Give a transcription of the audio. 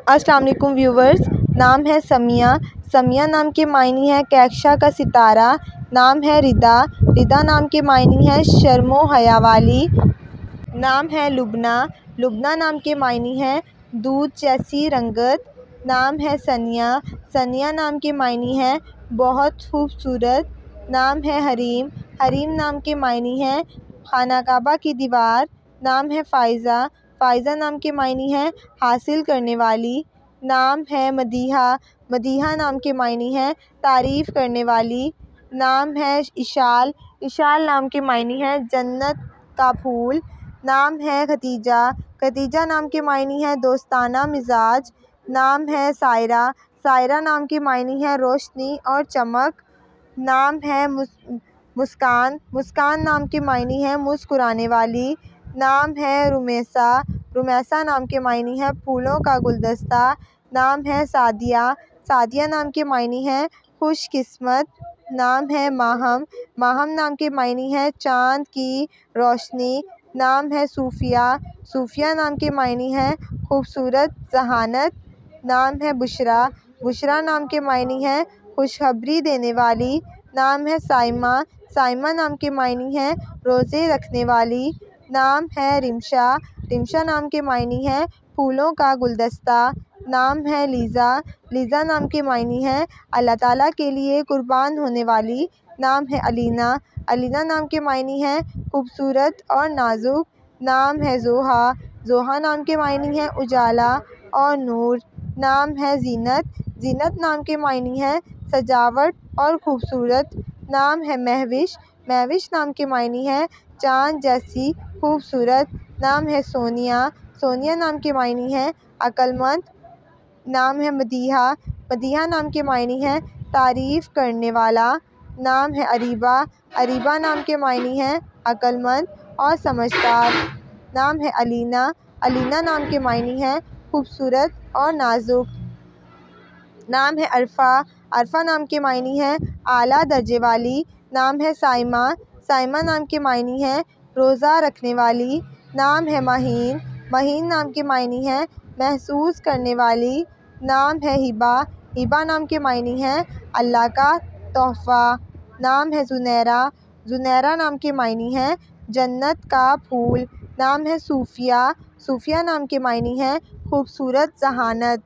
अस्सलाम वालेकुम व्यूवर्स। नाम है समिया। समिया नाम के मायने है कैक्शा का सितारा। नाम है रिदा। रिदा नाम के मायने है शर्मो हया वाली। नाम है लुबना। लुबना नाम के मायने है दूध जैसी रंगत। नाम है सनिया। सनिया नाम के मायने है बहुत खूबसूरत। नाम है हरीम। हरीम नाम के मायने है खाना काबा की दीवार। नाम है फ़ाइज़ा। फ़ाइज़ा नाम के मायने है हासिल करने वाली। नाम है मदीहा। मदीहा नाम के मायने है तारीफ़ करने वाली। नाम है इशाल। इशाल नाम के मायने है जन्नत का फूल। नाम है खतीजा। खतीजा नाम के मायने है दोस्ताना मिजाज। नाम है सायरा। सायरा नाम के मायने है रोशनी और चमक। नाम है मुस्कान। मुस्कान नाम के मायने है मुस्कुराने वाली। नाम है रुमैसा। रुमैसा नाम के मायने है फूलों का गुलदस्ता। नाम है सादिया। सादिया नाम के मायने है खुशकिस्मत। नाम है माहम। माहम नाम के मायने है चाँद की रोशनी। नाम है सूफिया। सूफिया नाम के मायने है खूबसूरत जहानत। नाम है बुशरा। बुशरा नाम के मायने है खुशखबरी देने वाली। नाम है साइमा। साइमा नाम के मायने है रोज़े रखने वाली। नाम है रिमशा। रिमशा नाम के मायने है फूलों का गुलदस्ता। नाम है लीज़ा। लीज़ा नाम के मायने है अल्लाह ताला के लिए कुर्बान होने वाली। नाम है अलीना। अलीना नाम के मायने है खूबसूरत और नाजुक। नाम है ज़ोहा। ज़ोहा नाम के मायने है उजाला और नूर। नाम है ज़ीनत। ज़ीनत नाम के मायने है सजावट और खूबसूरत। नाम है महविश। महविश नाम के मायने है चाँद जैसी खूबसूरत। नाम है सोनिया। सोनिया नाम के मायने है अक्लमंद। नाम है मदीहा। मदीहा नाम के मायने है तारीफ़ करने वाला। नाम है अरीबा। अरीबा नाम के मायने है अक्लमंद और समझदार। नाम है अलीना। अलीना नाम के मायने है खूबसूरत और नाजुक। नाम है अरफ़ा। अरफ़ा नाम के मायने है आला दर्जे वाली। नाम है साइमा। साइमा नाम के मायने है रोज़ा रखने वाली। नाम है महीन। महीन नाम के मायने है महसूस करने वाली। नाम है हिबा। हिबा नाम के मायने है अल्लाह का तोहफ़ा। नाम है ज़ुनैरा। ज़ुनैरा नाम के मायने है जन्नत का फूल। नाम है सूफ़िया। सूफ़िया नाम के मायने है खूबसूरत जहानत।